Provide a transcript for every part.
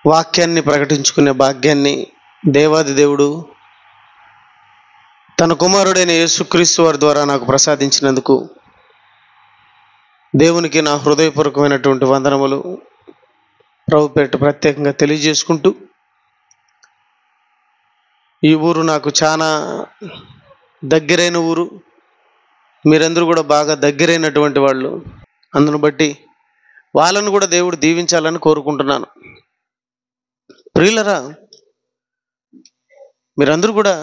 వాక్యాన్ని ప్రకటించుకునే భాగ్యాన్ని దేవాది దేవుడు తన కుమారుడైన యేసుక్రీస్తు వారి ద్వారా నాకు ప్రసాదించినందుకు దేవునికి నా హృదయపూర్వకమైనటువంటి వందనములు ప్రభు పేరిట ప్రత్యేకంగా తెలియజేసుకుంటూ, ఈ ఊరు నాకు చాలా దగ్గరైన ఊరు. మీరందరూ కూడా బాగా దగ్గరైనటువంటి వాళ్ళు. అందును బట్టి వాళ్ళను కూడా దేవుడు దీవించాలని కోరుకుంటున్నాను. ప్రియులరా, మీరందరూ కూడా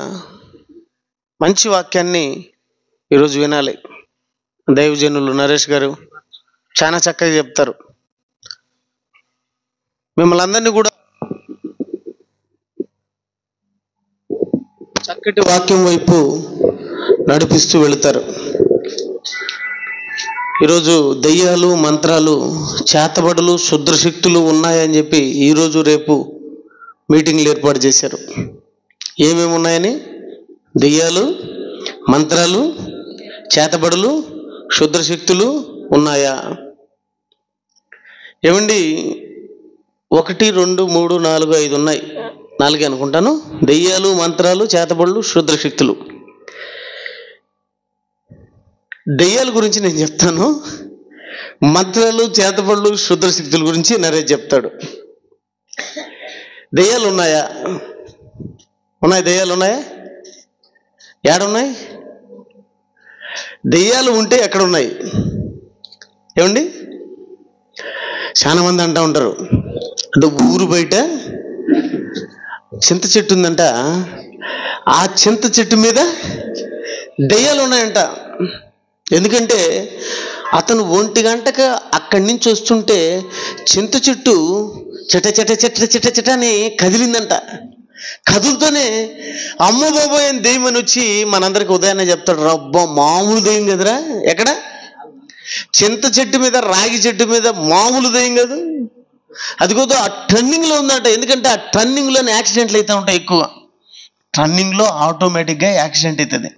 మంచి వాక్యాన్ని ఈరోజు వినాలి. దైవజనులు నరేష్ గారు చాలా చక్కగా చెప్తారు. మిమ్మల్ని అందరినీ కూడా చక్కటి వాక్యం వైపు నడిపిస్తూ వెళుతారు. ఈరోజు దెయ్యాలు, మంత్రాలు, చేతబడులు, శుద్రశక్తులు ఉన్నాయని చెప్పి ఈరోజు రేపు మీటింగ్లు ఏర్పాటు చేశారు. ఏమేమి ఉన్నాయని? దెయ్యాలు, మంత్రాలు, చేతబడులు, శుద్రశక్తులు ఉన్నాయా? ఏమండి, 1, 2, 3, 4, 5 ఉన్నాయి. 4 అనుకుంటాను. దెయ్యాలు, మంత్రాలు, చేతబడులు, శుద్రశక్తులు. దెయ్యాల గురించి నేను చెప్తాను. మంత్రాలు, చేతబడులు, శుద్రశక్తుల గురించి నరేష్ చెప్తాడు. దెయ్యాలు ఉన్నాయా? ఉన్నాయి. దెయ్యాలు ఉన్నాయా? ఏడున్నాయి? దెయ్యాలు ఉంటే ఎక్కడ ఉన్నాయి? ఏమండి, చాలా మంది అంటూ ఉంటారు, అంటే ఊరు బయట చింత చెట్టు ఉందంట, ఆ చింత చెట్టు మీద దెయ్యాలు ఉన్నాయంట. ఎందుకంటే అతను 1 గంటకు అక్కడి నుంచి వస్తుంటే చింత చెట్టు చెట చెట చెట్ట చెట్ట చెట అని కదిలిందంట. కదులుతూనే అమ్మ బాబోయ్ అని దెయ్యం అని వచ్చి మనందరికి ఉదయాన్నే చెప్తాడు, రబ్బా మామూలు దెయ్యం కదరా. ఎక్కడ? చింత చెట్టు మీద, రాగి చెట్టు మీద. మామూలు దెయ్యం కాదు. అది కూడా ఆ టర్నింగ్లో ఉందంట. ఎందుకంటే ఆ టర్నింగ్లోనే యాక్సిడెంట్లు అవుతూ ఉంటాయి ఎక్కువ. టర్నింగ్లో ఆటోమేటిక్గా యాక్సిడెంట్ అవుతుంది.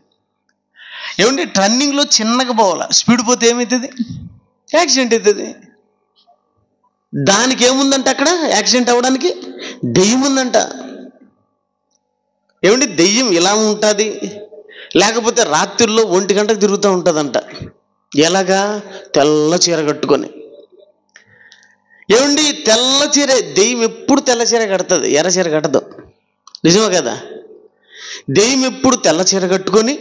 ఏమంటే టర్నింగ్లో చిన్నగా పోవాలి, స్పీడ్ పోతే ఏమవుతుంది? యాక్సిడెంట్ అవుతుంది. దానికి ఏముందంట అక్కడ యాక్సిడెంట్ అవ్వడానికి? దెయ్యం ఉందంట. ఏమంటే దెయ్యం ఇలా ఉంటుంది. లేకపోతే రాత్రుల్లో 1 గంటకు తిరుగుతూ ఉంటుందంట. ఎలాగా? తెల్ల చీర కట్టుకొని. ఏమండి, తెల్ల చీర. దెయ్యం ఎప్పుడు తెల్ల చీర కడుతుంది, ఎర్ర చీర కట్టదు. నిజమే కదా? దెయ్యం ఎప్పుడు తెల్ల చీర కట్టుకొని,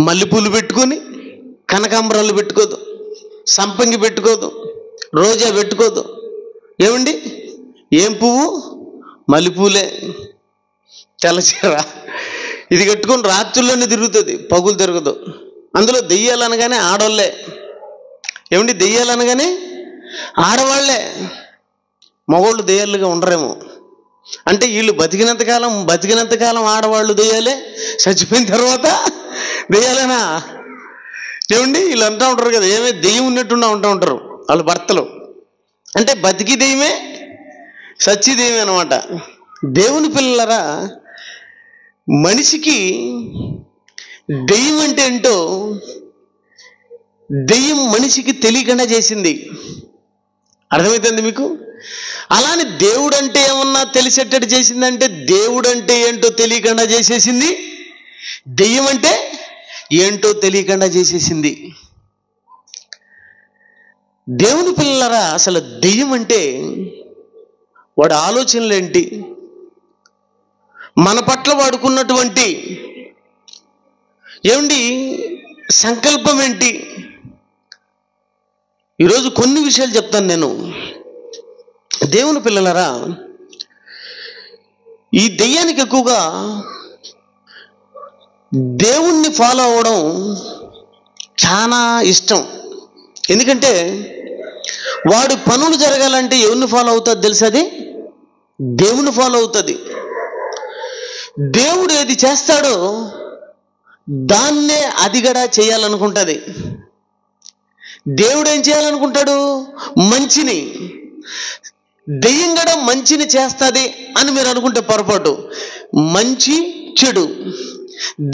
మల్లెపూలు పెట్టుకొని, కనకాంబరాలు పెట్టుకోదు, సంపంగి పెట్టుకోదు, రోజా పెట్టుకోదు. ఏమండి, ఏం పువ్వు? మల్లెపూలే, తెల్ల చీర. ఇది కట్టుకొని రాత్రుల్లోనే తిరుగుతుంది, పగులు తిరగదు. అందులో దెయ్యాలు అనగానే ఆడవాళ్ళే. ఏమండి, దెయ్యాలు అనగానే ఆడవాళ్లే. మగవాళ్ళు దెయ్యాలుగా ఉండరేమో. అంటే వీళ్ళు బతికినంతకాలం ఆడవాళ్ళు దెయ్యాలే, చచ్చిపోయిన తర్వాత దెయ్యాలేనా? ఏమండి, వీళ్ళు అంటూ ఉంటారు కదా, ఏమే దెయ్యం ఉన్నట్టున్నా ఉంటూ ఉంటారు వాళ్ళ భర్తలు. అంటే బతికి దెయ్యమే, సచ్చి దెయ్యమే అనమాట. దేవుని పిల్లలరా, మనిషికి దెయ్యం అంటే ఏంటో దెయ్యం మనిషికి తెలియకుండా చేసింది. అర్థమవుతుంది మీకు? అలానే దేవుడు అంటే ఏమన్నా తెలిసేటట్టు చేసిందంటే, దేవుడు అంటే ఏంటో తెలియకుండా చేసేసింది. దెయ్యం అంటే ఏంటో తెలియకుండా చేసేసింది. దేవుని పిల్లలరా, అసలు దెయ్యం అంటే వాడి ఆలోచనలు ఏంటి, మన పట్ల వాడుకున్నటువంటి ఏమండి సంకల్పం ఏంటి? ఈరోజు కొన్ని విషయాలు చెప్తాను నేను. దేవుని పిల్లలరా, ఈ దెయ్యానికి ఎక్కువగా దేవుణ్ణి ఫాలో అవ్వడం చాలా ఇష్టం. ఎందుకంటే వాడు పనులు జరగాలంటే ఎవరిని ఫాలో అవుతుంది తెలుసా? అది దేవుని ఫాలో అవుతుంది. దేవుడు ఏది చేస్తాడో దాన్నే అది కూడా చేయాలనుకుంటుంది. దేవుడు ఏం చేయాలనుకుంటాడు? మంచిని. దెయ్యం కూడా మంచిని చేస్తుంది అని మీరు అనుకుంటే పొరపాటు. మంచి, చెడు.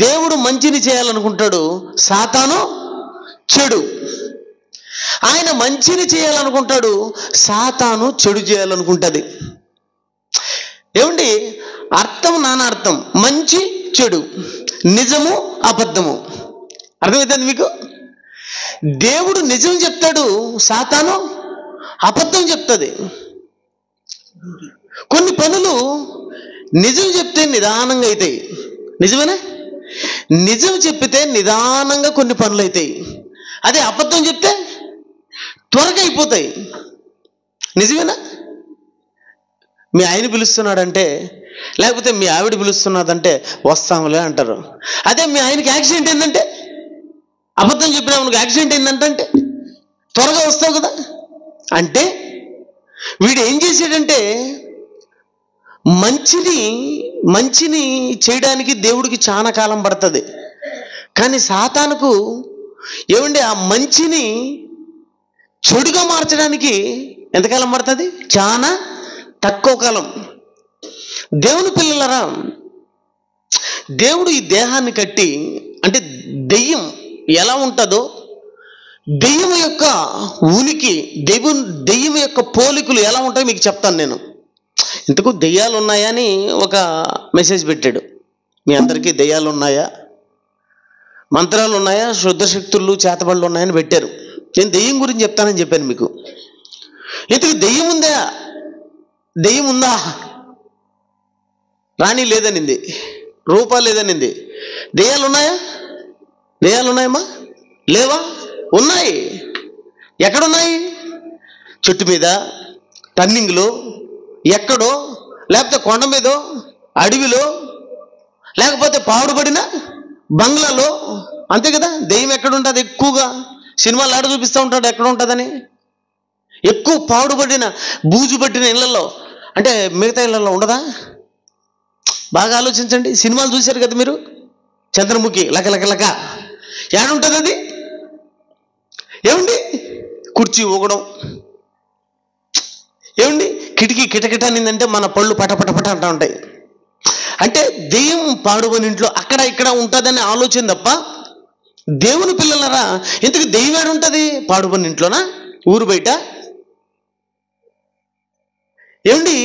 దేవుడు మంచిని చేయాలనుకుంటాడు, సాతాను చెడు. ఆయన మంచిని చేయాలనుకుంటాడు, సాతాను చెడు చేయాలనుకుంటుంది. ఏమండి, అర్థం నానార్థం, మంచి చెడు, నిజము అబద్ధము. అర్థమవుతుంది మీకు? దేవుడు నిజం చెప్తాడు, సాతాను అబద్ధం చెప్తుంది. కొన్ని పనులు నిజం చెప్తే నిదానంగా అవుతాయి, నిజమేనా? నిజం చెప్పితే నిదానంగా కొన్ని పనులు అవుతాయి. అదే అబద్ధం చెప్తే త్వరగా అయిపోతాయి, నిజమేనా? మీ ఆయన పిలుస్తున్నాడంటే, లేకపోతే మీ ఆవిడ పిలుస్తున్నదంటే వస్తాములే అంటారు. అదే మీ ఆయనకి యాక్సిడెంట్ ఏంటంటే, అబద్ధం చెప్పినా మనకు యాక్సిడెంట్ ఏంటంటే త్వరగా వస్తావు కదా. అంటే వీడు ఏం చేసాడంటే, మంచిని చేయడానికి దేవుడికి చాలా కాలం పడుతుంది. కానీ సాతానుకు ఏమండి, ఆ మంచిని చెడుగా మార్చడానికి ఎంతకాలం పడుతుంది? చాలా తక్కువ కాలం. దేవుని పిల్లలరా, దేవుడు ఈ దేహాన్ని కట్టి, అంటే దెయ్యం ఎలా ఉంటుందో, దెయ్యం యొక్క ఉనికి, దెయ్యం యొక్క పోలికలు ఎలా ఉంటాయో మీకు చెప్తాను నేను. ఇంతకు దెయ్యాలు ఉన్నాయని ఒక మెసేజ్ పెట్టాడు. మీ అందరికీ దెయ్యాలు ఉన్నాయా, మంత్రాలు ఉన్నాయా, శుద్ధశక్తులు, చేతబడులు ఉన్నాయని పెట్టారు. నేను దెయ్యం గురించి చెప్తానని చెప్పాను మీకు. ఇంతకు దెయ్యం ఉందా? దెయ్యం ఉందా? రాణి లేదనింది, రూపా లేదనింది. దెయ్యాలు ఉన్నాయా? దెయ్యాలు ఉన్నాయమ్మా? లేవా? ఉన్నాయి. ఎక్కడున్నాయి? చెట్టు మీద, టర్నింగ్లో, ఎక్కడో, లేకపోతే కొండ మీదో, అడవిలో, లేకపోతే పాడుబడిన బంగ్లాలో. అంతే కదా. దెయ్యం ఎక్కడ ఉంటుంది? ఎక్కువగా సినిమాలు ఆడ చూపిస్తూ ఉంటాడు ఎక్కడ ఉంటుందని. ఎక్కువ పాడుబడిన, బూజు పట్టిన ఇళ్లలో. అంటే మిగతా ఇళ్లలో ఉండదా? బాగా ఆలోచించండి. సినిమాలు చూశారు కదా మీరు, చంద్రముఖి, లక ఏడుంటుంది అది? ఏమండి, కుర్చీ ఊగడం, ఏమండి కిటికీ కిటకిట అనిందంటే మన పళ్ళు పటపటపట అంటూ ఉంటాయి. అంటే దెయ్యం పాడుబడిన ఇంట్లో అక్కడ ఇక్కడ ఉంటుందని ఆలోచన తప్ప, దేవుని పిల్లలరా, ఇంతకు దెయ్యం ఏడు ఉంటుంది? పాడుబడిన ఇంట్లోనా, ఊరు బయట? ఏమండి,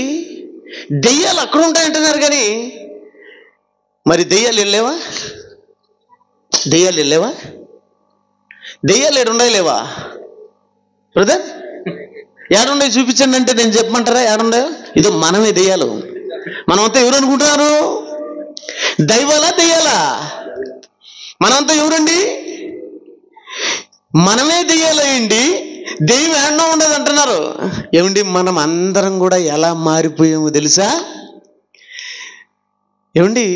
దెయ్యాలు అక్కడ ఉంటాయంటున్నారు కానీ మరి దెయ్యాలు వెళ్ళేవా? దెయ్యాలు వెళ్ళేవా? దెయ్యాలు ఏడున్నాయి లేవా బ్రదర్? ఏడున్నాయి చూపించండి అంటే నేను చెప్పమంటారా ఏడున్నాయో? ఇది మనమే దెయ్యాలు. మనమంతా ఎవరు అనుకుంటున్నారు? దైవాలా దెయ్యాలా? మనమంతా ఎవరండి? మనమే దెయ్యాలండి. దెయ్యం ఏడనో ఉండదు అంటున్నారు. ఏమండి, మనం అందరం కూడా ఎలా మారిపోయామో తెలుసా? ఏమండి,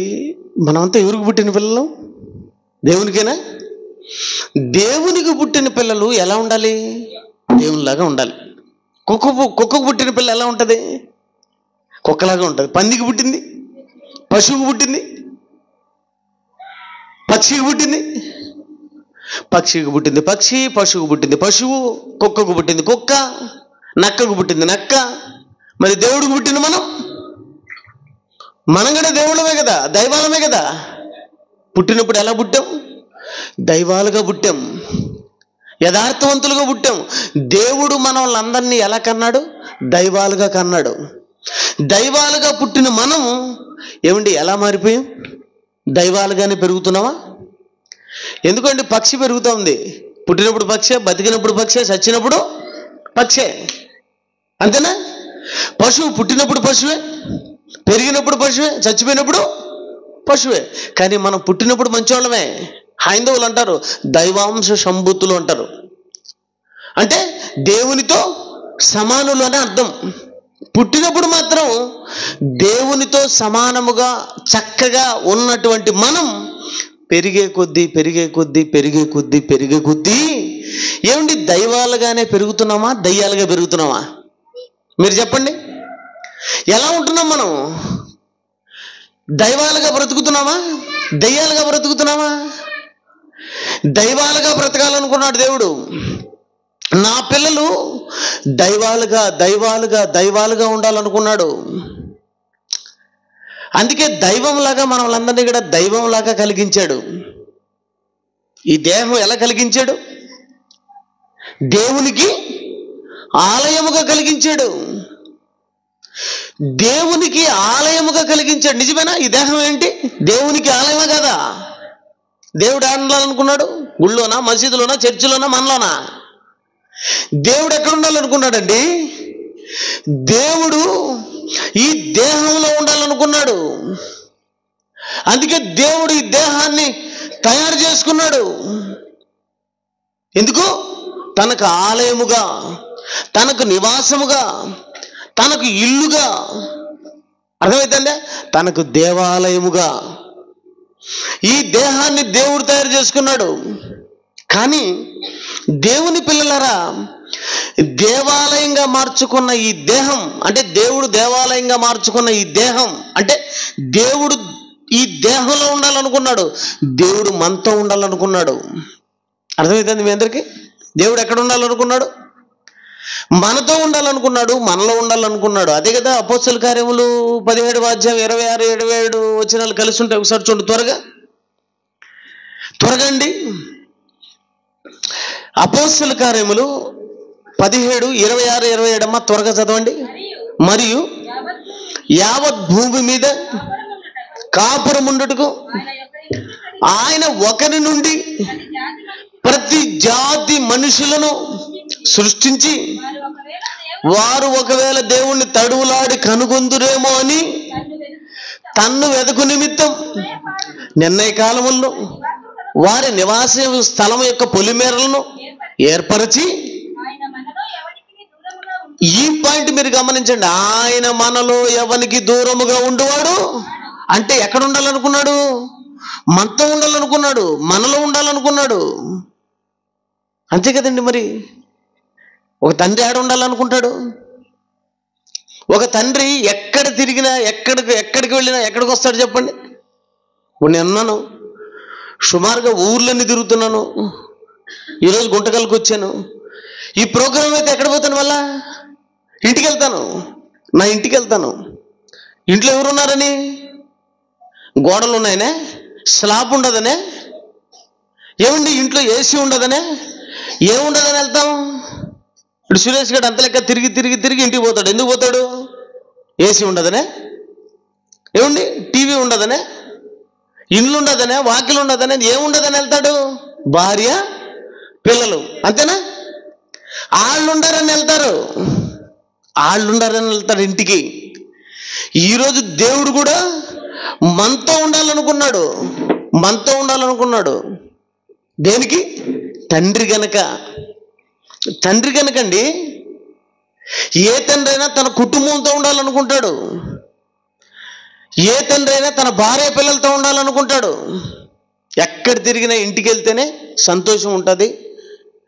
మనమంతా ఎవరికి పుట్టిన పిల్లలు? దేవునికేనా? దేవునికి పుట్టిన పిల్లలు ఎలా ఉండాలి? దేవునిలాగా ఉండాలి. కుక్కకు పుట్టిన పిల్ల ఎలా ఉంటుంది? కుక్కలాగా ఉంటుంది. పందికి పుట్టింది, పశువుకు పుట్టింది, పక్షికి పుట్టింది, పక్షికి పుట్టింది పక్షి, పశువుకు పుట్టింది పశువు, కుక్కకు పుట్టింది కుక్క, నక్కకు పుట్టింది నక్క. మరి దేవుడికి పుట్టింది మనం కూడా దేవుళ్ళమే కదా, దైవాలమే కదా. పుట్టినప్పుడు ఎలా పుట్టాం? దైవాలుగా పుట్టాం, యథార్థవంతులుగా పుట్టాం. దేవుడు మన వాళ్ళందరినీ ఎలా కన్నాడు? దైవాలుగా కన్నాడు. దైవాలుగా పుట్టిన మనం ఏమండి ఎలా మారిపోయాం? దైవాలుగానే పెరుగుతున్నావా? ఎందుకంటే పక్షి పెరుగుతుంది. పుట్టినప్పుడు పక్షే, బతికినప్పుడు పక్షే, చచ్చినప్పుడు పక్షే, అంతేనా? పశువు పుట్టినప్పుడు పశువే, పెరిగినప్పుడు పశువే, చచ్చిపోయినప్పుడు పశువే. కానీ మనం పుట్టినప్పుడు మంచివాళ్ళమే. హైందవులు అంటారు దైవాంశ సంభూతులు అంటారు. అంటే దేవునితో సమానులు అని అర్థం. పుట్టినప్పుడు మాత్రం దేవునితో సమానముగా చక్కగా ఉన్నటువంటి మనం పెరిగే కొద్దీ ఏమండి దైవాలుగానే పెరుగుతున్నామా, దయ్యాలుగా పెరుగుతున్నామా? మీరు చెప్పండి. ఎలా ఉంటున్నాం మనం? దైవాలుగా బ్రతుకుతున్నామా, దయ్యాలుగా బ్రతుకుతున్నామా? దైవాలుగా బ్రతకాలనుకున్నాడు దేవుడు. నా పిల్లలు దైవాలుగా ఉండాలనుకున్నాడు. అందుకే దైవంలాగా మనల్ని కూడా దైవంలాగా కలిగించాడు. ఈ దేహం ఎలా కలిగించాడు? దేవునికి ఆలయముగా కలిగించాడు. దేవునికి ఆలయముగా కలిగించాడు. నిజమేనా? ఈ దేహం ఏంటి? దేవునికి ఆలయమే కదా. దేవుడు ఆడాలనుకున్నాడు? గుళ్ళోనా, మసీదులోనా, చర్చిలోనా, మనలోనా? దేవుడు ఎక్కడ ఉండాలనుకున్నాడండి? దేవుడు ఈ దేహంలో ఉండాలనుకున్నాడు. అందుకే దేవుడు ఈ దేహాన్ని తయారు చేసుకున్నాడు. ఎందుకు? తనకు ఆలయముగా, తనకు నివాసముగా, తనకు ఇల్లుగా. అర్థమైందండి? తనకు దేవాలయముగా ఈ దేహాన్ని దేవుడు తయారు చేసుకున్నాడు. కానీ దేవుని పిల్లలారా, దేవాలయంగా మార్చుకున్న ఈ దేహం, అంటే దేవుడు దేవాలయంగా మార్చుకున్న ఈ దేహం, అంటే దేవుడు ఈ దేహంలో ఉండాలనుకున్నాడు. దేవుడు మనతో ఉండాలనుకున్నాడు. అర్థమవుతుంది మీ అందరికీ? దేవుడు ఎక్కడ ఉండాలనుకున్నాడు? మనతో ఉండాలనుకున్నాడు, మనలో ఉండాలనుకున్నాడు. అదే కదా అపోస్తల కార్యములు 17వ అధ్యాయం 26, 27 వచనాలు కలిసి ఉంటాయి. ఒకసారి చూడండి త్వరగా అండి. అపోస్తల కార్యములు 17, 26, 27 అమ్మ త్వరగా చదవండి. మరియు యావత్ భూమి మీద కాపురముండుటకు ఆయన ఒకరి నుండి ప్రతి జాతి మనుషులను సృష్టించి, వారు ఒకవేళ దేవుణ్ణి తడువులాడి కనుగొందురేమో అని తన్ను వెదకు నిమిత్తం నిర్ణయ కాలముల్లో వారి నివాస స్థలం యొక్క పొలిమేరలను ఏర్పరిచి, ఈ పాయింట్ మీరు గమనించండి, ఆయన మనలో ఎవరికి దూరముగా ఉండువాడు. అంటే ఎక్కడ ఉండాలనుకున్నాడు? మనతో ఉండాలనుకున్నాడు, మనలో ఉండాలనుకున్నాడు. అంతే కదండి. మరి ఒక తండ్రి ఆడ ఉండాలనుకుంటాడు? ఒక తండ్రి ఎక్కడ తిరిగినా, ఎక్కడికి వెళ్ళినా ఎక్కడికి వస్తాడు చెప్పండి? ఇప్పుడు నేను ఉన్నాను, సుమారుగా ఊర్లన్నీ తిరుగుతున్నాను. ఈరోజు గుంటకల్కి వచ్చాను. ఈ ప్రోగ్రాం అయితే ఎక్కడ పోతాను? మళ్ళా ఇంటికి వెళ్తాను. నా ఇంటికి వెళ్తాను. ఇంట్లో ఎవరున్నారని? గోడలు ఉన్నాయనే, స్లాబ్ ఉండదనే, ఏముంది ఇంట్లో ఏసీ ఉండదనే, ఏముండదని వెళ్తాం? ఇప్పుడు సురేష్ గారు అంత లెక్క తిరిగి ఇంటికి పోతాడు. ఎందుకు పోతాడు? ఏసీ ఉండదనే, ఏముంది టీవీ ఉండదనే, ఇల్లు ఉండదనే, వాకిలు ఉండదనే, ఏముండదని వెళ్తాడు? భార్య, పిల్లలు, అంతేనా? వాళ్ళు ఉండారని వెళ్తారు ఇంటికి. ఈరోజు దేవుడు కూడా మనతో ఉండాలనుకున్నాడు. దేనికి? తండ్రి గనకండి. ఏ తండ్రి అయినా తన కుటుంబంతో ఉండాలనుకుంటాడు. ఏ తండ్రి అయినా తన భార్య పిల్లలతో ఉండాలనుకుంటాడు. ఎక్కడ తిరిగినా ఇంటికి వెళ్తేనే సంతోషం ఉంటుంది,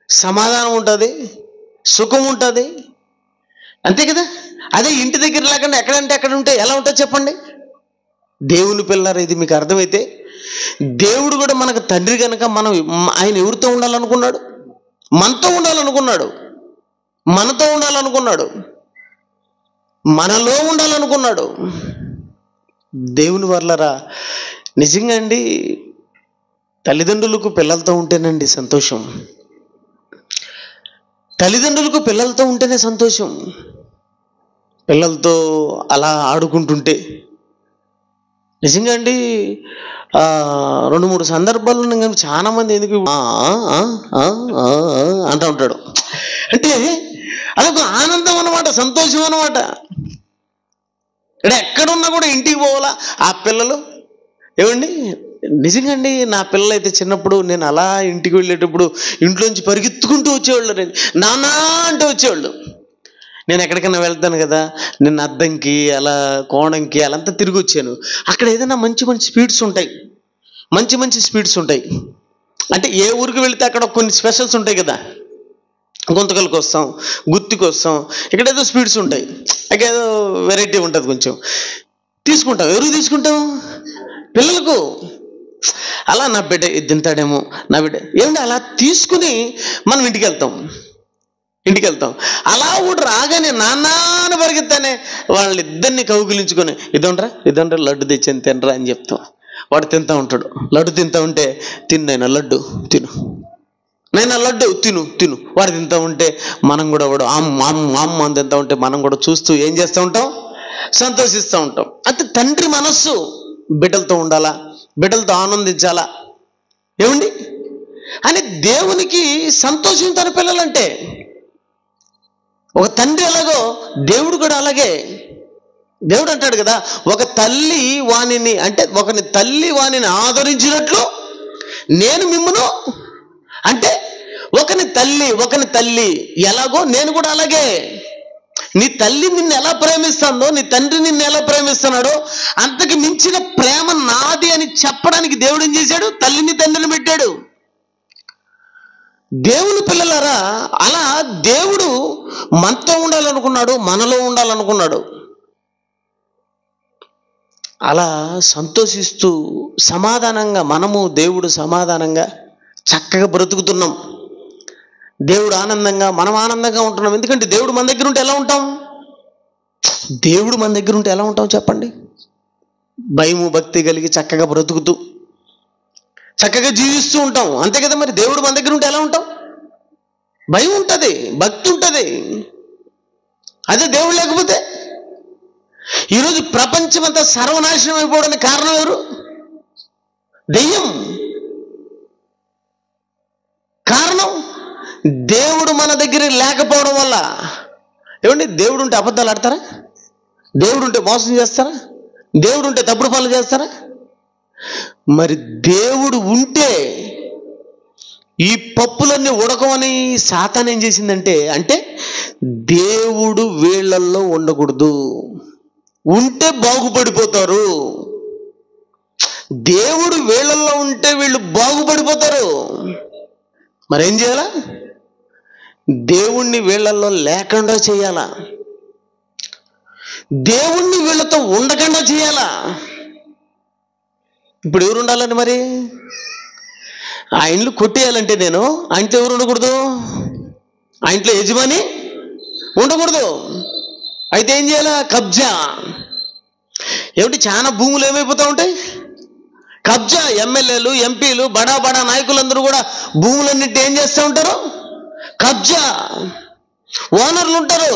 సమాధానం ఉంటుంది, సుఖం ఉంటుంది. అంతే కదా? అదే ఇంటి దగ్గర లేకుండా ఎక్కడంటే అక్కడ ఉంటే ఎలా ఉంటుంది చెప్పండి? దేవుని పిల్లలు, ఇది మీకు అర్థమైతే, దేవుడు కూడా మనకు తండ్రి కనుక ఆయన ఎవరితో ఉండాలనుకున్నాడు? మనతో ఉండాలనుకున్నాడు, మనలో ఉండాలనుకున్నాడు. దేవుని వర్లరా, నిజంగా అండి, తల్లిదండ్రులకు పిల్లలతో ఉంటేనండి సంతోషం. తల్లిదండ్రులకు పిల్లలతో ఉంటేనే సంతోషం. పిల్లలతో అలా ఆడుకుంటుంటే నిజంగా అండి, 2-3 సందర్భాల్లో కానీ చాలా మంది ఎందుకు అంటూ ఉంటాడు. అంటే అదొక ఆనందం అన్నమాట, సంతోషం అన్నమాట. ఇక్కడ ఎక్కడున్నా కూడా ఇంటికి పోవాలా ఆ పిల్లలు. ఏమండి, నిజంగా అండి, నా పిల్లలు అయితే చిన్నప్పుడు నేను అలా ఇంటికి వెళ్ళేటప్పుడు ఇంట్లోంచి పరిగెత్తుకుంటూ వచ్చేవాళ్ళు. నానా అంటూ వచ్చేవాళ్ళు. నేను ఎక్కడికైనా వెళ్తాను కదా, నేను అద్దంకి అలా కోణంకి అలంతా తిరిగి వచ్చాను. అక్కడ ఏదైనా మంచి స్వీట్స్ ఉంటాయి. అంటే ఏ ఊరికి వెళితే అక్కడ కొన్ని స్పెషల్స్ ఉంటాయి కదా. గుంతకల్కి వస్తాం, గుత్తికి వస్తాం, ఇక్కడ ఏదో స్వీట్స్ ఉంటాయి, అక్కడ ఏదో వెరైటీ ఉంటుంది, కొంచెం తీసుకుంటాం. ఎవరికి తీసుకుంటాం? పిల్లలకు. అలా నా బిడ్డ ఇది తింటాడేమో, నా బిడ్డ ఏమంటే అలా తీసుకుని మనం ఇంటికి వెళ్తాం. అలా కూడా రాగానే నాన్న పరిగెత్తానే వాళ్ళిద్దరిని కౌగిలించుకొని, ఇదంట్రా లడ్డు తెచ్చాను తినరా అని చెప్తాం. వాడు తింటా ఉంటాడు. లడ్డు తింటా ఉంటే, తిన్నైనా లడ్డు తిను, నైనా లడ్డు తిను. వాడు తింటా ఉంటే మనం కూడా వాడు అమ్మ అని తింటా ఉంటే మనం కూడా చూస్తూ ఏం చేస్తూ ఉంటాం? సంతోషిస్తూ ఉంటాం. అంటే తండ్రి మనస్సు బిడ్డలతో ఉండాలా, బిడ్డలతో ఆనందించాలా, ఏమండి అని దేవునికి సంతోషం తన పిల్లలంటే. ఒక తండ్రి ఎలాగో దేవుడు కూడా అలాగే. దేవుడు అంటాడు కదా, ఒక తల్లి వాణిని అంటే ఒకని తల్లి వాణిని ఆదరించినట్లు నేను మిమ్మును, అంటే ఒకని తల్లి ఎలాగో నేను కూడా అలాగే. నీ తల్లి నిన్ను ఎలా ప్రేమిస్తుందో, నీ తండ్రి నిన్ను ఎలా ప్రేమిస్తున్నాడో అంతకు మించిన ప్రేమ నాది అని చెప్పడానికి దేవుడు ఏం చేశాడు? తల్లిని తండ్రిని పెట్టాడు. దేవుని పిల్లలారా, అలా దేవుడు మనతో ఉండాలనుకున్నాడు, మనలో ఉండాలనుకున్నాడు. అలా సంతోషిస్తూ సమాధానంగా మనము దేవుడు సమాధానంగా చక్కగా బ్రతుకుతున్నాం. దేవుడు ఆనందంగా, మనం ఆనందంగా ఉంటున్నాం. ఎందుకంటే దేవుడు మన దగ్గర ఉంటే ఎలా ఉంటాం? దేవుడు మన దగ్గర ఉంటే ఎలా ఉంటాం చెప్పండి? భయము భక్తి కలిగి చక్కగా బ్రతుకుతూ చక్కగా జీవిస్తూ ఉంటాం, అంతే కదా. మరి దేవుడు మన దగ్గర ఉంటే ఎలా ఉంటాం? భయం ఉంటుంది, భక్తి ఉంటుంది. అదే దేవుడు లేకపోతే ఈరోజు ప్రపంచమంతా సర్వనాశనం అయిపోవడానికి కారణం ఎవరు? దెయ్యం. కారణం దేవుడు మన దగ్గర లేకపోవడం వల్ల. ఏమండి, దేవుడు ఉంటే అబద్ధాలు ఆడతారా? దేవుడు ఉంటే మోసం చేస్తారా? దేవుడు ఉంటే తప్పుడు పనులు చేస్తారా? మరి దేవుడు ఉంటే ఈ పప్పులన్నీ ఉడకమని సాతాను ఏం చేసిందంటే, అంటే దేవుడు వీళ్ళల్లో ఉండకూడదు, ఉంటే బాగుపడిపోతారు. దేవుడు వీళ్ళల్లో ఉంటే వీళ్ళు బాగుపడిపోతారు. మరేం చేయాలా? దేవుణ్ణి వీళ్ళల్లో లేకుండా చేయాలా, దేవుణ్ణి వీళ్ళతో ఉండకుండా చేయాలా. ఇప్పుడు ఎవరు ఉండాలండి? మరి ఆ ఇంట్లో కొట్టేయాలంటే నేను ఆ ఇంట్లో ఎవరు ఉండకూడదు? ఆ ఇంట్లో యజమాని ఉండకూడదు. అయితే ఏం చేయాలా? కబ్జా. ఏమిటి, చాలా భూములు ఏమైపోతూ ఉంటాయి? కబ్జా. ఎమ్మెల్యేలు, ఎంపీలు, బడా నాయకులందరూ కూడా భూములన్నింటి ఏం చేస్తూ ఉంటారు? కబ్జా. ఓనర్లు ఉంటారు,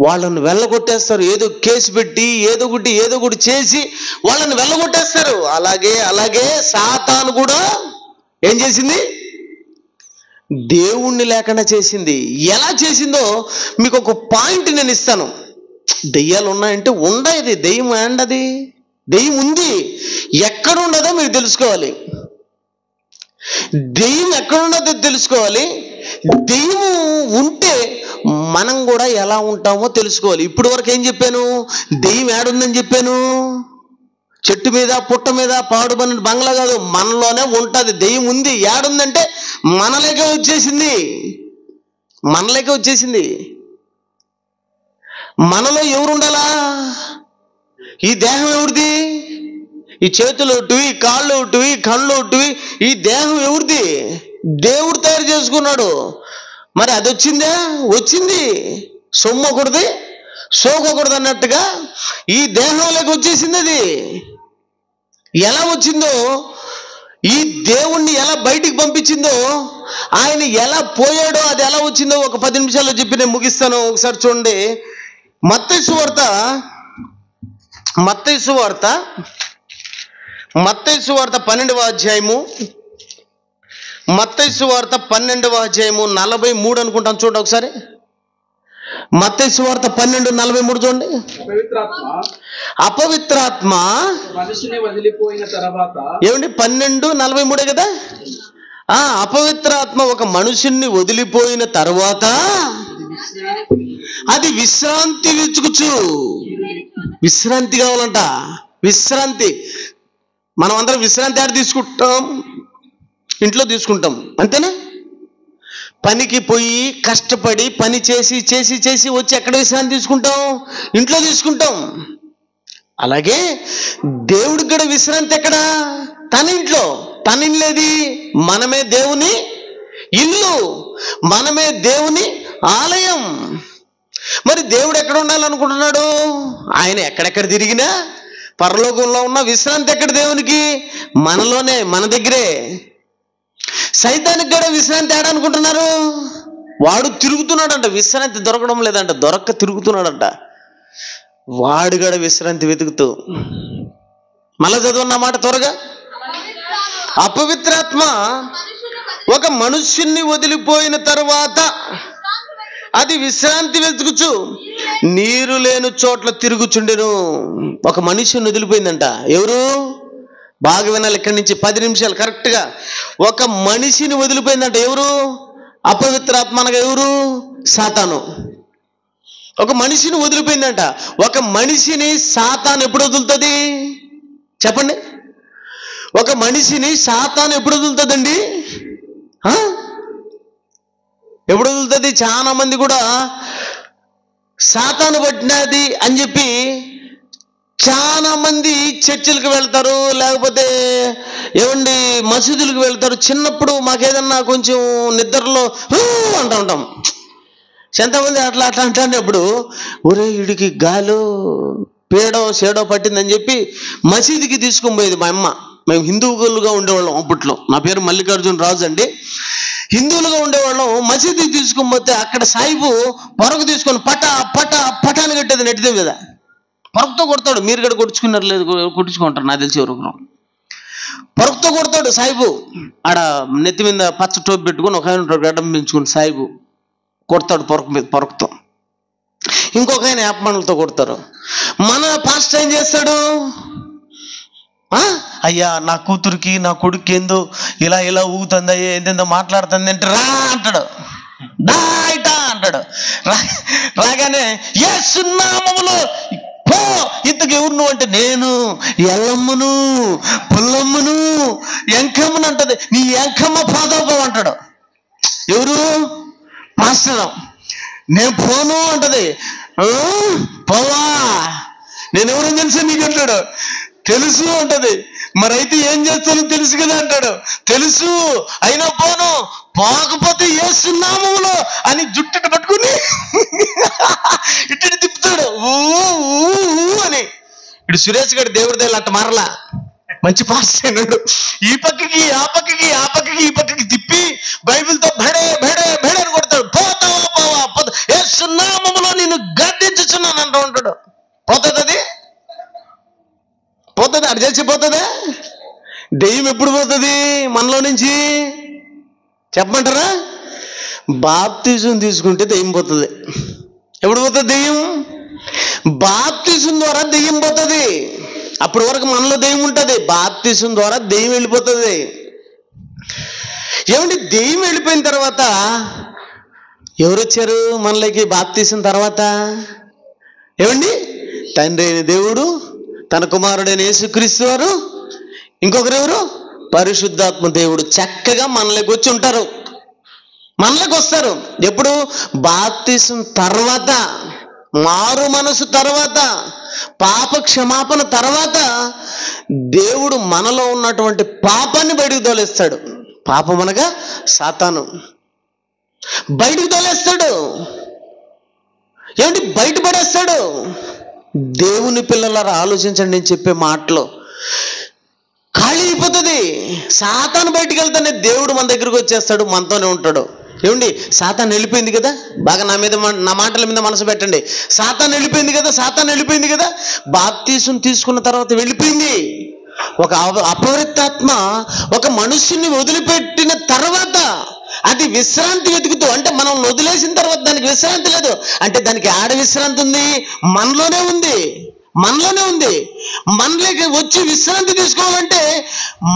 వాళ్ళని వెళ్ళగొట్టేస్తారు. ఏదో కేసు పెట్టి ఏదో ఒకటి చేసి వాళ్ళని వెళ్ళగొట్టేస్తారు. అలాగే సాతాను కూడా ఏం చేసింది? దేవుణ్ణి లేకుండా చేసింది. ఎలా చేసిందో మీకు ఒక పాయింట్ నేను ఇస్తాను. దెయ్యాలు ఉన్నాయంటే ఉండేది దెయ్యం ఏంటది? దెయ్యం ఉంది, ఎక్కడ ఉండదో మీరు తెలుసుకోవాలి. దెయ్యం ఎక్కడ ఉండదో తెలుసుకోవాలి. దెయ్యం ఉంటే మనం కూడా ఎలా ఉంటామో తెలుసుకోవాలి. ఇప్పుడు వరకు ఏం చెప్పాను? దెయ్యం ఏడుందని చెప్పాను. చెట్టు మీద, పుట్ట మీద, పాడుబడిన బంగ్లా కాదు, మనలోనే ఉంటుంది. దెయ్యం ఉంది. ఏడుందంటే మనలేకే వచ్చేసింది. మనలో ఎవరు ఉండాలా? ఈ దేహం ఎవరిది? ఈ చేతులు ఒకటివి, కాళ్ళు ఒకటివి, కళ్ళు ఒకటివి. ఈ దేహం ఎవరిది? దేవుడు తయారు చేసుకున్నాడు. మరి అది వచ్చింది. సొమ్ము ఒకటిది, సోకొకూడదు అన్నట్టుగా ఈ దేహంలోకి వచ్చేసింది. అది ఎలా వచ్చిందో, ఈ దేవుణ్ణి ఎలా బయటికి పంపించిందో, ఆయన ఎలా పోయాడో, అది ఎలా వచ్చిందో ఒక 10 నిమిషాల్లో చెప్పి నేను ముగిస్తాను. ఒకసారి చూడండి. మత్తయి సువార్త 12వ అధ్యాయము, మత్తయి సువార్త 12వ అధ్యాయము 43 అనుకుంటాను. చూడండి ఒకసారి. మత్తయి సువార్త 12:43 చూడండి. అపవిత్రాత్మ మనిషిని వదిలిపోయిన తర్వాత, ఏమండి 12:43 కదా. అపవిత్రాత్మ ఒక మనుషుణ్ణి వదిలిపోయిన తర్వాత అది విశ్రాంతి వెతుకుచు. విశ్రాంతి కావాలంట. విశ్రాంతి. మనం అందరం విశ్రాంతి ఆడ తీసుకుంటాం? ఇంట్లో తీసుకుంటాం, అంతేనా? పనికి పోయి కష్టపడి పని చేసి వచ్చి ఎక్కడ విశ్రాంతి తీసుకుంటాం? ఇంట్లో తీసుకుంటాం. అలాగే దేవుడికి కూడా విశ్రాంతి ఎక్కడ? తన ఇంట్లో. తన ఇల్లేది? మనమే దేవుని ఇల్లు, మనమే దేవుని ఆలయం. మరి దేవుడు ఎక్కడ ఉండాలనుకుంటున్నాడు? ఆయన ఎక్కడెక్కడ తిరిగినా పరలోకంలో ఉన్న విశ్రాంతి ఎక్కడ దేవునికి? మనలోనే, మన దగ్గరే. సైతానికి కూడా విశ్రాంతి ఆడనుకుంటున్నారు. వాడు తిరుగుతున్నాడంట, విశ్రాంతి దొరకడం లేదంట, తిరుగుతున్నాడంట. వాడుగడ విశ్రాంతి వెతుకుతూ. మళ్ళా చదువున్న మాట త్వరగా. అపవిత్రాత్మ ఒక మనుష్యుణ్ణి వదిలిపోయిన తరువాత అది విశ్రాంతి వెతుకుచు నీరు లేని చోట్ల తిరుగుచుండెను. ఒక మనుష్యుని వదిలిపోయిందంట. ఎవరు? బాగా వినాలి ఇక్కడి నుంచి 10 నిమిషాలు కరెక్ట్గా. ఒక మనిషిని వదిలిపోయిందంట. ఎవరు? అపవిత్రాత్మ అనగా ఎవరు? సాతాను. ఒక మనిషిని వదిలిపోయిందంట. ఒక మనిషిని సాతాను ఎప్పుడు వదులుతుంది చెప్పండి? ఒక మనిషిని సాతాను ఎప్పుడు వదులుతుందండి? ఎప్పుడు వదులుతుంది? చాలా మంది కూడా సాతాను పట్టినది అని చెప్పి చాలా మంది చర్చిలకు వెళ్తారు, లేకపోతే ఏమండి మసీదులకు వెళ్తారు. చిన్నప్పుడు మాకేదన్నా కొంచెం నిద్రలో అంటూ ఉంటాం. ఎంతమంది అట్లా అట్లా అంటున్నప్పుడు ఒరే వీడికి గాలో పేడో సేడో పట్టిందని చెప్పి మసీదుకి తీసుకొని పోయేది మా అమ్మ. మేము హిందువులుగా ఉండేవాళ్ళం అప్పట్లో. నా పేరు మల్లికార్జున రాజు అండి. హిందువులుగా ఉండేవాళ్ళం. మసీదుకి తీసుకొని పోతే అక్కడ సాయిబు పొరకు తీసుకొని పటాన్ని కట్టేది నెట్టిదే మీద. పొరకుతో కొడతాడు. మీరు కూడా కొట్టుకున్నారు లేదు? కొట్టించుకుంటారు నాకు తెలిసి ఎవరు. పొరకుతో కొడతాడు సాయిబు. ఆడ నెత్తి మీద పచ్చ టోపి పెట్టుకుని ఒక ఆయన గడ్డం పెంచుకుని సాయిబు కొడతాడు పొరకుతో. ఇంకొక ఆయన యాపమణులతో కొడతారు. మన పాస్టర్ ఏం చేస్తాడు? అయ్యా నా కూతురికి నా కొడుకు ఏందో ఇలా ఊగుతుంది, ఏందో మాట్లాడుతుంది అంటే రా అంటాడు. డాయిటా అంటాడు. రాగానే యేసు నామములో పో. ఇంతకు ఎవరు నువ్వు అంటే నేను ఎల్లమ్మను పుల్లమ్మను ఎంకమ్మను అంటది. నీ ఎంకమ్మ పాదోపం అంటాడు. ఎవరు? మాస్టర్. నేను పోను అంటది. పోవా నేను ఎవరని తెలుసు నీకు అంటాడు. తెలుసు అంటది. మరైతే ఏం చేస్తానో తెలుసు కదా అంటాడు. తెలుసు అయినా పోను. పోకపోతే యేసునామములో అని జుట్టుని పట్టుకుని ఇటు తిప్పుతాడు అని. ఇటు సురేష్ గారి దేవుడి దగ్గర అట్ట మారలా. మంచి పాస్ అయినాడు. ఈ పక్కకి ఆ పక్కకి ఆ పక్కకి ఈ పక్కకి తిప్పి బైబిల్తో భడే భడే భడే అని కొడతాడు. పోతావా పోవా పోతా యేసునామములో నేను గద్దించుచున్నాను అంటూ ఉంటాడు. పోతుంది అది పోతుంది. అటు చచ్చిపోతుందా? దెయ్యం ఎప్పుడు పోతుంది మనలో నుంచి చెప్పమంటారా? బాప్తిజం తీసుకుంటే దెయ్యం పోతుంది. ఎప్పుడు పోతుంది దెయ్యం? బాప్తిజం ద్వారా దెయ్యం పోతుంది. అప్పటి వరకు మనలో దెయ్యం ఉంటుంది. బాప్తిజం ద్వారా దెయ్యం వెళ్ళిపోతుంది. ఏమండి దెయ్యం వెళ్ళిపోయిన తర్వాత ఎవరు వచ్చారు మనలోకి? బాప్తిజం తర్వాత ఏమండి తండ్రి అయిన దేవుడు, తన కుమారుడైన యేసుక్రీస్తు వారు, ఇంకొకరు ఎవరు? పరిశుద్ధాత్మ దేవుడు చక్కగా మనలోకి వచ్చి ఉంటారు. మనలోకి వస్తారు ఎప్పుడు? బాప్తిసం తర్వాత, మారు మనసు తర్వాత, పాప క్షమాపణ తర్వాత దేవుడు మనలో ఉన్నటువంటి పాపాన్ని బయటకు తోలేస్తాడు. పాపం అనగా సాతాను బయటకు తోలేస్తాడు. ఏమిటి? బయటపడేస్తాడు. దేవుని పిల్లలారా ఆలోచించండి. నేను చెప్పే మాటలో ఖాళీ అయిపోతుంది. సాతాను బయటికి వెళ్తానే దేవుడు మన దగ్గరకు వచ్చేస్తాడు, మనతోనే ఉంటాడు. ఏమండి సాతాను వెళ్ళిపోయింది కదా. బాగా నా మాటల మీద మనసు పెట్టండి. సాతాను వెళ్ళిపోయింది కదా. సాతాను వెళ్ళిపోయింది కదా. బాప్తీసం తీసుకున్న తర్వాత వెళ్ళిపోయింది. ఒక అపవిత్రాత్మ ఒక మనుష్యుని వదిలిపెట్టిన తర్వాత అది విశ్రాంతి వెతుకుతూ, అంటే మనం వదిలేసిన తర్వాత దానికి విశ్రాంతి లేదు. అంటే దానికి ఆడ విశ్రాంతి ఉంది, మనలోనే ఉంది. మనలోకి వచ్చి విశ్రాంతి తీసుకోవాలంటే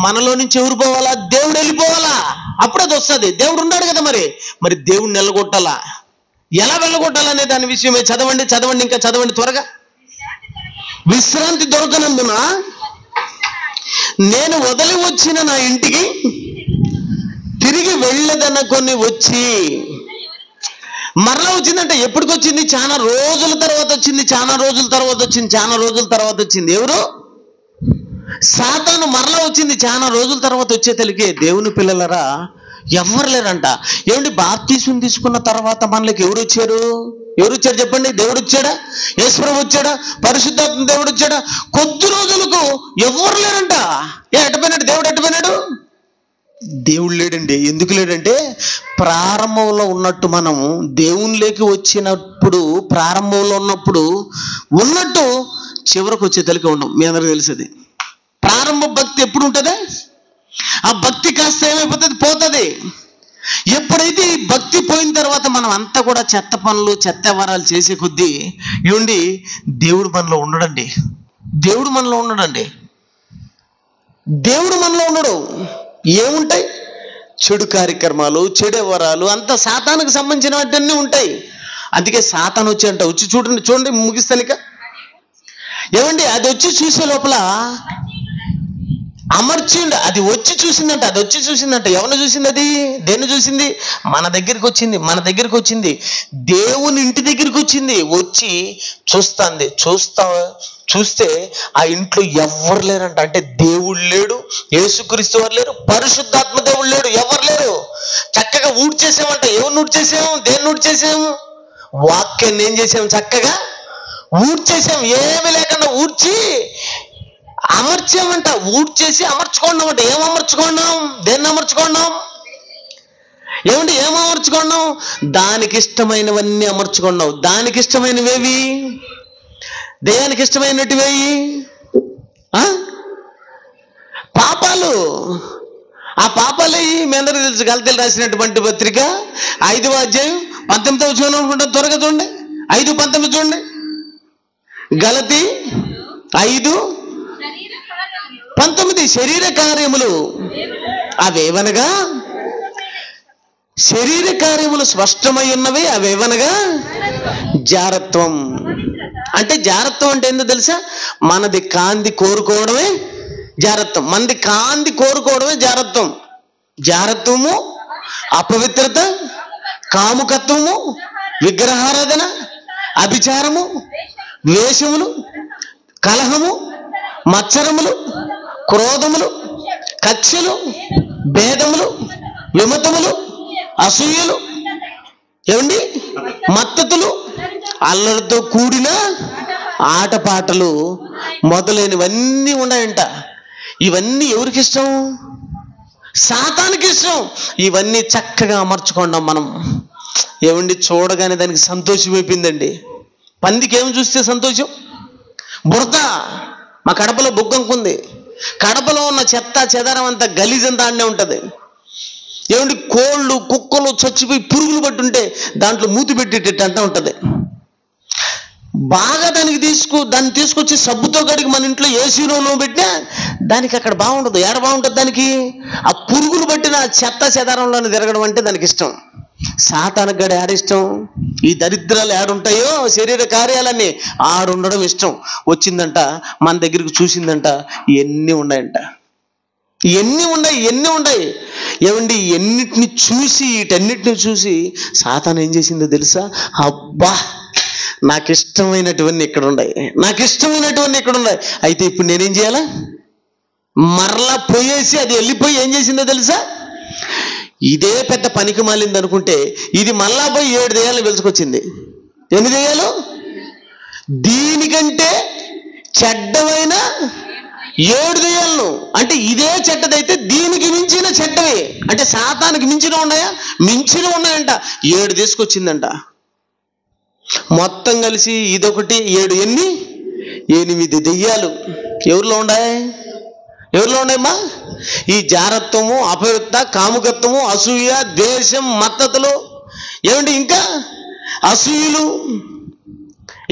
మనలో నుంచి ఎవరు పోవాలా? దేవుడు వెళ్ళిపోవాలా. అప్పుడు అది వస్తుంది. దేవుడు ఉన్నాడు కదా. మరి దేవుడిని వెళ్ళగొట్టాలా. ఎలా వెళ్ళగొట్టాలనే దాని విషయమే చదవండి ఇంకా చదవండి త్వరగా. విశ్రాంతి దొరకనందున నేను వదిలి వచ్చిన నా ఇంటికి తిరిగి వెళ్ళదనుకొని వచ్చి, మరలా వచ్చిందంటే ఎప్పటికి వచ్చింది? చాలా రోజుల తర్వాత వచ్చింది. ఎవరు? సాతాను మరలా వచ్చింది. చాలా రోజుల తర్వాత వచ్చేతలికే దేవుని పిల్లలరా ఎవరు లేరంట. ఏమండి బాప్తీసం తీసుకున్న తర్వాత మనలోకి ఎవరు వచ్చారు చెప్పండి? దేవుడు వచ్చాడా? యేసుప్రభు వచ్చాడా? పరిశుద్ధాత్మ దేవుడు వచ్చాడా? కొద్ది రోజులకు ఎవరు లేరంట. ఎట్టపోయినాడు దేవుడు? ఎట్టపోయినాడు? దేవుడు లేడండి. ఎందుకు లేడంటే ప్రారంభంలో ఉన్నట్టు మనం దేవునిలోకి వచ్చినప్పుడు, ప్రారంభంలో ఉన్నప్పుడు ఉన్నట్టు చివరికి వచ్చే తలికి ఉండం. మీ అందరికీ తెలిసేది. ప్రారంభ భక్తి ఎప్పుడు ఉంటుంది? ఆ భక్తి కాస్త ఏమైపోతుంది? పోతుంది. ఎప్పుడైతే ఈ భక్తి పోయిన తర్వాత మనం అంతా కూడా చెత్త పనులు, చెత్త వరాలు చేసే కొద్దీ ఏమండి దేవుడు మనలో ఉండడండి. దేవుడు మనలో ఉండడండి. దేవుడు మనలో ఉండడు. ఏముంటాయి? చెడు కార్యక్రమాలు, చెడు వరాలు, అంతా సాతానికి సంబంధించినవన్నీ ఉంటాయి. అందుకే సాతాను వచ్చి చూడండి ముగిస్తానిక ఏమండి అది వచ్చి చూసే లోపల అమర్చిండు. అది వచ్చి చూసిందంట. ఎవరిని చూసింది? అది దేన్ని చూసింది? మన దగ్గరికి వచ్చింది. దేవుని ఇంటి దగ్గరికి వచ్చింది. వచ్చి చూస్తే ఆ ఇంట్లో ఎవ్వరు లేరంట. అంటే దేవుడు లేడు, యేసుక్రీస్తు వారు లేరు, పరిశుద్ధాత్మ దేవుడు లేడు, ఎవరు లేరు. చక్కగా ఊడ్చేసామంట. ఎవరిని ఊడ్చేసాము? దేన్ని ఊడ్చేసాము? వాక్యాన్ని ఏం చేసాము? చక్కగా ఊడ్చేసాము. ఏమి లేకుండా ఊడ్చి అమర్చామంట. ఊడ్చేసి అమర్చుకున్నామంట. ఏం అమర్చుకున్నాం? దేన్ని అమర్చుకున్నాం? ఏమంటే ఏం అమర్చుకున్నాం? దానికి ఇష్టమైనవన్నీ అమర్చుకున్నావు. దానికి ఇష్టమైనవేవి? దేనికి ఇష్టమైనటివేయి? పాపాలు. ఆ పాపాలయ్యి మీ అందరికీ తెలుసు. గలతీయులు రాసినటువంటి పత్రిక 5వ అధ్యాయం 19వ వచనం అనుకుంటా. త్వరగా చూడండి. 5:19 చూడండి. గలతీ 5:19. శరీర కార్యములు అవేవనగా, శరీర కార్యములు స్పష్టమై ఉన్నవి. అవేవనగా జారత్వం. అంటే జారత్వం అంటే ఏందో తెలుసా? మనది కాంది కోరుకోవడమే జారత్వం. మనది కాంది కోరుకోవడమే జారత్వం. జారత్వము, అపవిత్రత, కాముకత్వము, విగ్రహారాధన, అభిచారము, ద్వేషములు, కలహము, మత్సరములు, క్రోధములు, కక్షలు, భేదములు, విమతములు, అసూయలు, ఏమండి మత్తతులు, అల్లరితో కూడిన ఆటపాటలు మొదలైనవన్నీ ఉన్నాయంట. ఇవన్నీ ఎవరికి ఇష్టం? సాతానికి ఇష్టం. ఇవన్నీ చక్కగా అమర్చుకున్నాం మనం. ఏమండి చూడగానే దానికి సంతోషం అయిపోయిందండి. పందికి ఏమి చూస్తే సంతోషం? బురద. మా కడపలో బుగ్గంకుంది. కడపలో ఉన్న చెత్త చెదారం అంతా గలీజంతా ఆడనే ఉంటుంది. ఏమండి కోళ్ళు, కుక్కలు చచ్చిపోయి పురుగులు పట్టుంటే దాంట్లో మూతి పెట్టేటట్టు అంటూ ఉంటుంది. బాగా దాన్ని తీసుకొచ్చి సబ్బుతో కడిగి మన ఇంట్లో ఏసీలో పెట్టినా దానికి అక్కడ బాగుండదు. ఏడ బాగుంటుంది దానికి? ఆ పురుగులు పట్టిన చెత్త చెదారంలోనే తిరగడం అంటే దానికి ఇష్టం. సాతానికి గడ ఆడిష్టం? ఈ దరిద్రాలు ఏడుంటాయో శరీర కార్యాలన్నీ ఆడుండడం ఇష్టం. వచ్చిందంట, మన దగ్గరికి చూసిందంట. ఎన్ని ఉన్నాయంట, ఎన్ని ఉన్నాయి. ఏమండి వీటన్నిటిని చూసి సాతాను ఏం చేసిందో తెలుసా? అబ్బా నాకు ఇష్టమైనటువన్నీ ఇక్కడ ఉన్నాయి. అయితే ఇప్పుడు నేనేం చేయాలా? మరలా పోయేసి అది వెళ్ళిపోయి ఏం చేసిందో తెలుసా? ఇదే పెద్ద పనికి మాలింది అనుకుంటే ఇది మళ్ళా పోయి 7 దెయ్యాలను పిలుచుకొచ్చింది. ఎన్ని దెయ్యాలు? దీనికంటే చెడ్డమైన 7 దెయ్యాలను. అంటే ఇదే చెడ్డదైతే దీనికి మించిన చెడ్డవి. అంటే సాతానికి మించిన ఉన్నాయంట. 7 తీసుకొచ్చిందంట. మొత్తం కలిసి ఇదొకటి 7 8 దెయ్యాలు ఎవరిలో ఉన్నాయమ్మా? ఈ జారత్వము, అపవిత్రత, కాముకత్వము, అసూయ, ద్వేషం, మత్తతులు, ఏమండి ఇంకా అసూయలు,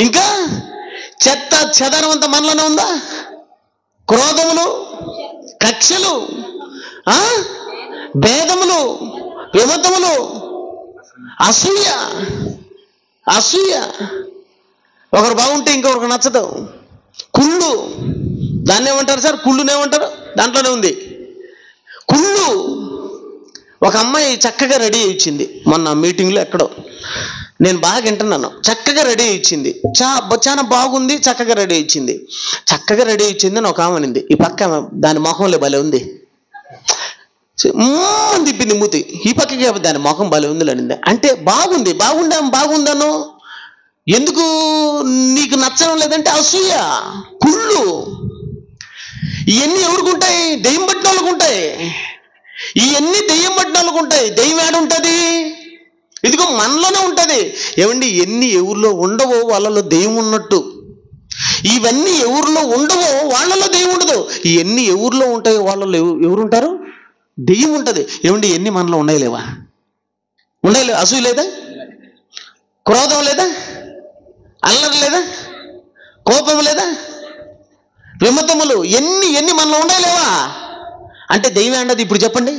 ఇంకా చెత్త చెదరం అంతా మనలోనే ఉందా? క్రోధములు, కక్షలు, భేదములు, విమతములు, అసూయ. ఒకరు బాగుంటే ఇంకొకరికి నచ్చదు. కుళ్ళు. దాన్ని ఏమంటారు సార్? కుళ్ళునేమంటారు? దాంట్లోనే ఉంది కుళ్ళు. ఒక అమ్మాయి చక్కగా రెడీ ఇచ్చింది. మొన్న మీటింగ్లో ఎక్కడో నేను బాగా వింటున్నాను. చక్కగా రెడీ ఇచ్చింది. చాలా బాగుంది. చక్కగా రెడీ ఇచ్చింది అని ఒక ఆమె అనింది. ఈ పక్క దాని మొహంలో భలే ఉంది. తిప్పింది మూతి. ఈ పక్కకి దాని మొహం భలే ఉంది అనింది. అంటే బాగుందాను. ఎందుకు నీకు నచ్చడం లేదంటే అసూయ, కుళ్ళు. ఇవన్నీ ఎవరికి ఉంటాయి? దెయ్యం పట్టిన వాళ్ళకు ఉంటాయి. ఇవన్నీ దెయ్యం పట్టినాలకు ఉంటాయి. దెయ్యం ఏడుంటుంది? ఇదిగో మనలోనే ఉంటుంది. ఏమండి, ఎన్ని ఎవరిలో ఉండవో వాళ్ళలో దెయ్యం ఉన్నట్టు, ఇవన్నీ ఎవరిలో ఉండవో వాళ్ళలో దెయ్యం ఉండదు. ఇవన్నీ ఎవరిలో ఉంటాయో వాళ్ళలో ఎవరుంటారు? దెయ్యం ఉంటుంది. ఏమండి, ఎన్ని మనలో ఉన్నాయి లేవా? ఉండలేవు. అసూయ లేదా? క్రోధం లేదా? అల్లరి లేదా? కోపం లేదా? విమతములు ఎన్ని మనలో ఉండలేవా? అంటే దెయ్యం ఏంటది? ఇప్పుడు చెప్పండి.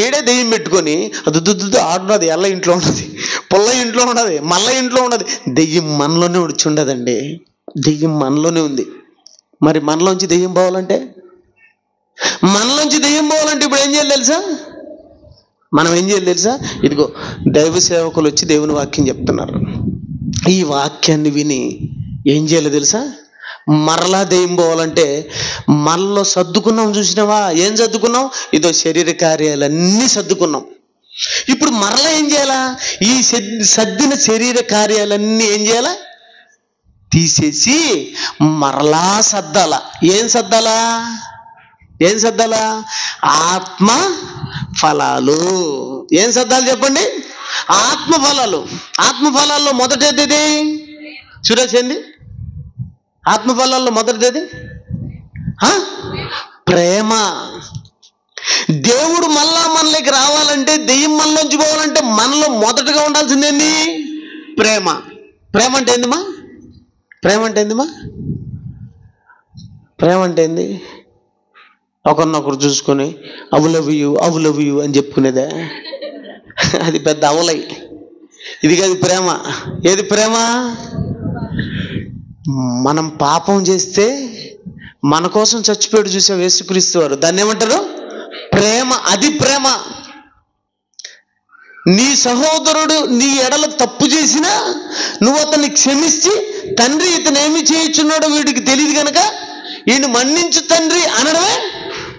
ఏడే దెయ్యం పెట్టుకొని దుద్దు ఆడున్నది, ఎల్ల ఇంట్లో ఉన్నది, పుల్ల ఇంట్లో ఉన్నది, మల్ల ఇంట్లో ఉన్నది. దెయ్యం మనలోనే వచ్చి ఉండదండి. దెయ్యం మనలోనే ఉంది. మరి మనలోంచి దెయ్యం పోవాలంటే ఇప్పుడు ఏం చేయాలి తెలుసా? మనం ఏం చేయాలి తెలుసా? ఇదిగో దైవ సేవకులు వచ్చి దేవుని వాక్యం చెప్తున్నారు. ఈ వాక్యాన్ని విని ఏం చేయాలి తెలుసా? మరలా దెయ్యం పోవాలంటే మనలో సర్దుకున్నాం. చూసినావా? ఏం సర్దుకున్నాం? ఇదో శరీర కార్యాలన్నీ సర్దుకున్నాం. ఇప్పుడు మరలా ఏం చేయాలా? ఈ సర్దిన శరీర కార్యాలన్నీ ఏం చేయాలా? తీసేసి మరలా సర్దాల. ఏం సర్దాలా? ఆత్మ ఫలాలు. ఏం సర్దాలు చెప్పండి? ఆత్మ ఫలాల్లో మొదటిది సురేష్ ఏంది? ఆత్మ ఫలాల్లో మొదటిది ప్రేమ. దేవుడు మళ్ళా మనలోకి రావాలంటే, దెయ్యం మనలోంచి పోవాలంటే మనలో మొదటగా ఉండాల్సిందేంది? ప్రేమ. ప్రేమ అంటే ఏందిమా? ప్రేమ అంటే ఏంది? ఒకరినొకరు చూసుకొని అవు లవ్ యూ అని చెప్పుకునేదే. అది పెద్ద అవలై. ఇది కాదు ప్రేమ. ఏది ప్రేమ? మనం పాపం చేస్తే మన కోసం చచ్చిపోయాడు చూసావు యేసుక్రీస్తు వారు. దాన్ని ఏమంటారు? ప్రేమ. అది ప్రేమ. నీ సహోదరుడు నీ ఎడల తప్పు చేసినా నువ్వు అతన్ని క్షమించి, తండ్రి ఇతను ఏమి చేయుచున్నాడో వీడికి తెలియదు కనుక ఈయన మన్నించు తండ్రి అనడమే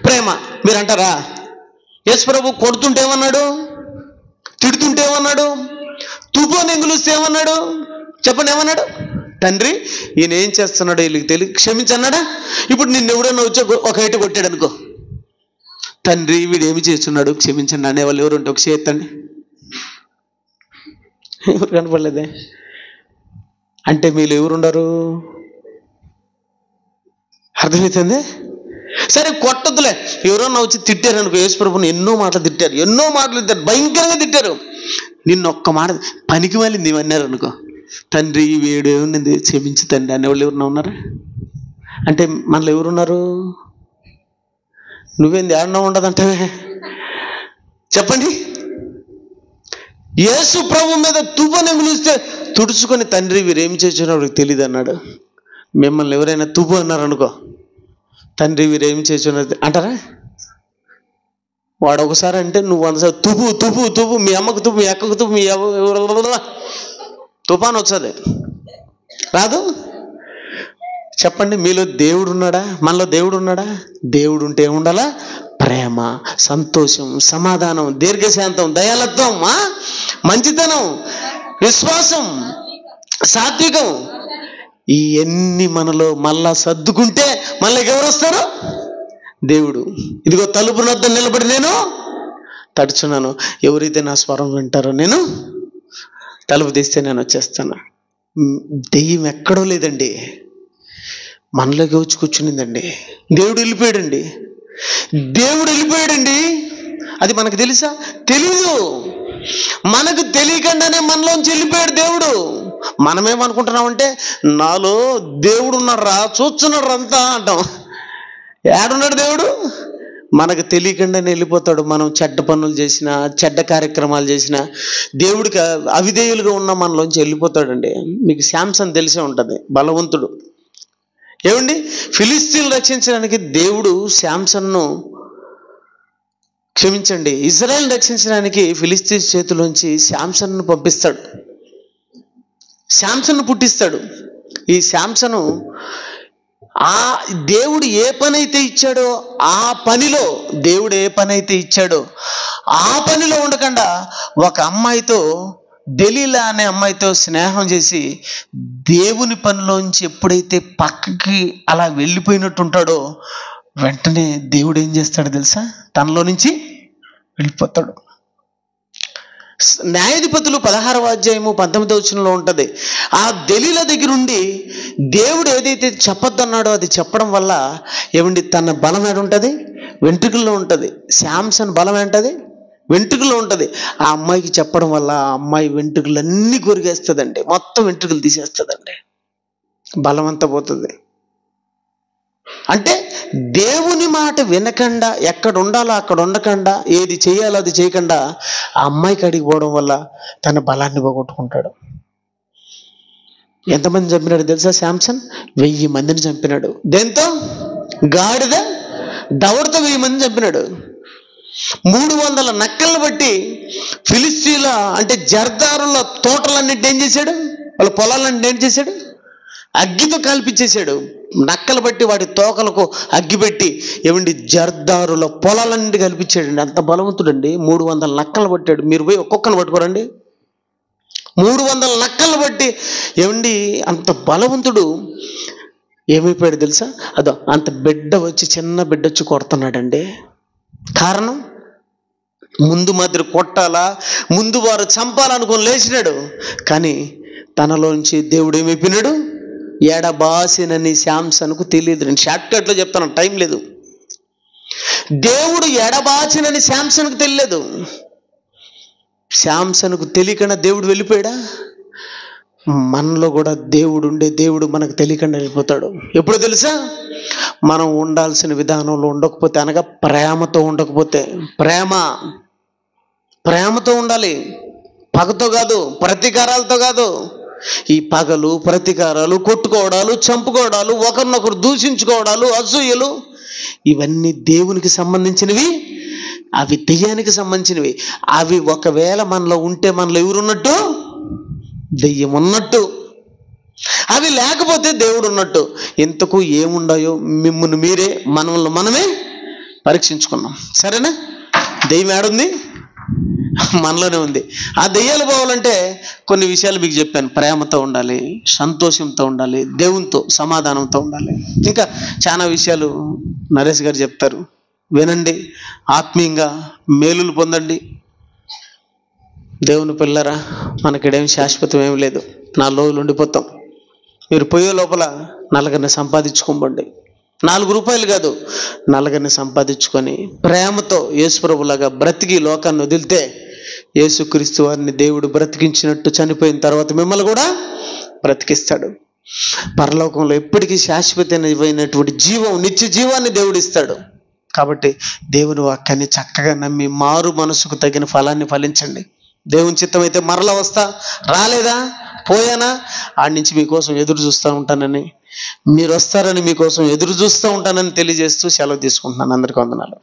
ప్రేమ. మీరు అంటారా? యేసు ప్రభు కొడుతుంటే ఏమన్నాడు? తిడుతుంటే ఏమన్నాడు? తుపో నెంగులుస్తే ఏమన్నాడు? చెప్పండి, ఏమన్నాడు? తండ్రి ఈయన ఏం చేస్తున్నాడో వీళ్ళకి తెలియదు, క్షమించన్నాడా? ఇప్పుడు నిన్ను ఎవడన్నా వచ్చి ఒక హైట్ కొట్టాడు అనుకో, తండ్రి వీడు ఏమి చేస్తున్నాడు క్షమించండి అనేవాళ్ళు ఎవరు ఉంటే ఒక చేతండి. ఎవరు కనపడలేదే? అంటే మీరు ఎవరుండరు? అర్థమవుతుంది? సరే కొట్టద్దులే. ఎవరన్నా వచ్చి తిట్టారు అనుకో, యేసు ప్రభుని ఎన్నో మాటలు తిట్టారు, భయంకరంగా తిట్టారు. నిన్న ఒక్క మాట పనికి వెళ్ళింది ఇవన్నారు అనుకో, తండ్రి వీడు ఏముంది క్షమించి తండ్రి అనేవాళ్ళు ఎవరన్నా ఉన్నారా? అంటే మనలో ఎవరున్నారు? నువ్వేంది ఏడన్నా ఉండదంటే చెప్పండి. యేసు ప్రభు మీద తువ్వనెంగులిస్తే తుడుచుకొని తండ్రి వీరేం చేసినా వాడికి తెలియదు అన్నాడు. మిమ్మల్ని ఎవరైనా తువ్వు అన్నారనుకో, తండ్రి వీరేం చేసినది అంటారా? వాడు ఒకసారి అంటే నువ్వు వందసారి తువ్వు, మీ అమ్మకు తువ్వు, మీ అక్కకు తువ్వు, మీ తుఫాను వచ్చేది రాదు. చెప్పండి, మీలో దేవుడు ఉన్నాడా? మనలో దేవుడు ఉన్నాడా? దేవుడు ఉంటే ఏముండాలా? ప్రేమ, సంతోషం, సమాధానం, దీర్ఘశాంతం, దయాలత్వం, మంచితనం, విశ్వాసం, సాత్వికం. ఇవన్నీ మనలో మళ్ళా సర్దుకుంటే మళ్ళీ ఎవరు వస్తారు? దేవుడు. ఇదిగో తలుపు వద్ద నిలబడి నేను తడుచున్నాను, ఎవరైతే నా స్వరం వింటారో నేను తలుపు తీస్తే నేను వచ్చేస్తాను. దెయ్యం ఎక్కడో లేదండి, మనలోకి వచ్చి కూర్చునిందండి. దేవుడు వెళ్ళిపోయాడండి. అది మనకు తెలుసా? తెలీదు. మనకు తెలియకుండానే మనలోంచి వెళ్ళిపోయాడు దేవుడు. మనమేమనుకుంటున్నామంటే నాలో దేవుడు ఉన్నారా, చూస్తున్నాడు అంతా అంటాం. ఏడున్నాడు దేవుడు? మనకు తెలియకుండానే వెళ్ళిపోతాడు. మనం చెడ్డ పనులు చేసినా, చెడ్డ కార్యక్రమాలు చేసినా దేవుడికి అవిధేయులుగా ఉన్న మనలోంచి వెళ్ళిపోతాడండి. మీకు శాంసన్ తెలిసే ఉంటుంది, బలవంతుడు. ఏమండి, ఫిలిస్తీన్లు రక్షించడానికి దేవుడు శాంసన్ను, క్షమించండి, ఇజ్రాయెల్ రక్షించడానికి ఫిలిస్తీన్ చేతిలోంచి శాంసన్ను పంపిస్తాడు, శాంసన్ను పుట్టిస్తాడు. ఈ శాంసను ఆ దేవుడు ఏ పని అయితే ఇచ్చాడో ఆ పనిలో, దేవుడు ఏ పని అయితే ఇచ్చాడో ఆ పనిలో ఉండకుండా ఒక అమ్మాయితో, దెలీలా అనే అమ్మాయితో స్నేహం చేసి దేవుని పనిలోంచి ఎప్పుడైతే పక్కకి అలా వెళ్ళిపోయినట్టు ఉంటాడో వెంటనే దేవుడు ఏం చేస్తాడు తెలుసా? తనలో నుంచి వెళ్ళిపోతాడు. న్యాయాధిపతులు 16వ అధ్యాయము 19వ వచనంలో ఉంటుంది. ఆ దెలీలా దగ్గర ఉండి దేవుడు ఏదైతే చెప్పొద్దన్నాడో అది చెప్పడం వల్ల ఏమండి తన బలం ఏడు ఉంటుంది? వెంట్రుకల్లో ఉంటుంది. శాంసన్ బలం ఏంటది? వెంట్రుకల్లో ఉంటుంది. ఆ అమ్మాయికి చెప్పడం వల్ల ఆ అమ్మాయి వెంట్రుకలన్నీ కొరిగేస్తుందండి, మొత్తం వెంట్రుకలు తీసేస్తుందండి, బలం అంతా పోతుంది. అంటే దేవుని మాట వినకుండా, ఎక్కడ ఉండాలో అక్కడ ఉండకుండా, ఏది చేయాలో అది చేయకుండా ఆ అమ్మాయికి అడిగి పోవడం వల్ల తన బలాన్ని పోగొట్టుకుంటాడు. ఎంతమంది చంపినాడు తెలుసా శాంసన్? 1000 మందిని చంపినాడు. దేంతో? గాడిద దవడతో 1000 మందిని చంపినాడు. 300 నక్కలను బట్టి ఫిలిస్తీన్ల అంటే జర్దారుల తోటలన్నింటి ఏం చేశాడు? వాళ్ళ పొలాలన్నింటి ఏం చేశాడు? అగ్గితో కాల్పించేశాడు. నక్కలు బట్టి వాటి తోకలకు అగ్గి పెట్టి ఏమండి జర్దారుల పొలాలన్నింటి కల్పించాడండి. అంత బలవంతుడండి. 300 నక్కలు పట్టాడు. మీరు పోయి ఒక్కొక్కరు పట్టుకోరండి. 300 నక్కలు బట్టి ఏమండి అంత బలవంతుడు ఏమైపోయాడు తెలుసా? అదో అంత బిడ్డ వచ్చి, చిన్న బిడ్డ వచ్చి కొడుతున్నాడండి. కారణం, ముందు మాదిరి కొట్టాలా, ముందు వారు చంపాలనుకొని లేచినాడు. కానీ తనలోంచి దేవుడు ఏమైపోయినాడు? ఎడబాసినని శాంసన్కు తెలియదు. నేను షార్ట్ కట్లో చెప్తాను, టైం లేదు. దేవుడు ఎడబాసినని శాంసన్కు తెలియలేదు. శాంసన్కు తెలియకుండా దేవుడు వెళ్ళిపోయాడా? మనలో కూడా దేవుడు ఉండే దేవుడు మనకు తెలియకుండా వెళ్ళిపోతాడు. ఎప్పుడు తెలుసా? మనం ఉండాల్సిన విధానంలో ఉండకపోతే, అనగా ప్రేమతో ఉండకపోతే. ప్రేమతో ఉండాలి, పగతో కాదు, ప్రతీకారాలతో కాదు. ఈ పగలు, ప్రతీకారాలు, కొట్టుకోవడాలు, చంపుకోవడాలు, ఒకరినొకరు దూషించుకోవడాలు, అసూయలు, ఇవన్నీ దేవునికి సంబంధించినవి, అవి దెయ్యానికి సంబంధించినవి. అవి ఒకవేళ మనలో ఉంటే మనలో ఎవరున్నట్టు? దెయ్యం ఉన్నట్టు. అవి లేకపోతే దేవుడు ఉన్నట్టు. ఇంతకు ఏముండాయో మిమ్మల్ని మీరే, మనల్ని మనమే పరీక్షించుకున్నాం. సరేనా? దెయ్యం ఏడుంది? మనలోనే ఉంది. ఆ దెయ్యాలు పోవాలంటే కొన్ని విషయాలు మీకు చెప్పాను. ప్రేమతో ఉండాలి, సంతోషంతో ఉండాలి, దేవునితో సమాధానంతో ఉండాలి. ఇంకా చాలా విషయాలు నరేష్ గారు చెప్తారు, వినండి. ఆత్మీయంగా మేలులు పొందండి. దేవుని పిల్లరా, మనకిడేం శాశ్వతం ఏమి లేదు. 4 రోజులు ఉండిపోతాం. మీరు పోయే లోపల నలుగురిని సంపాదించుకోండి. 4 రూపాయలు కాదు, నలుగురిని సంపాదించుకొని ప్రేమతో యేసుప్రభులాగా బ్రతికి లోకాన్ని వదిలితే, యేసుక్రీస్తు వారిని దేవుడు బ్రతికించినట్టు చనిపోయిన తర్వాత మిమ్మల్ని కూడా బ్రతికిస్తాడు. పరలోకంలో ఎప్పటికీ శాశ్వతమైనటువంటి జీవం, నిత్య జీవాన్ని దేవుడు ఇస్తాడు. కాబట్టి దేవుని వాక్యాన్ని చక్కగా నమ్మి మారు మనసుకు తగిన ఫలాన్ని ఫలించండి. దేవుని చిత్తం అయితే మరలా వస్తా, రాలేదా, పోయానా, ఆడి నుంచి మీకోసం ఎదురు చూస్తూ ఉంటానని, మీరు వస్తారని మీకోసం ఎదురు చూస్తూ ఉంటానని తెలియజేస్తూ సెలవు తీసుకుంటున్నాను. అందరికీ వందనాలు.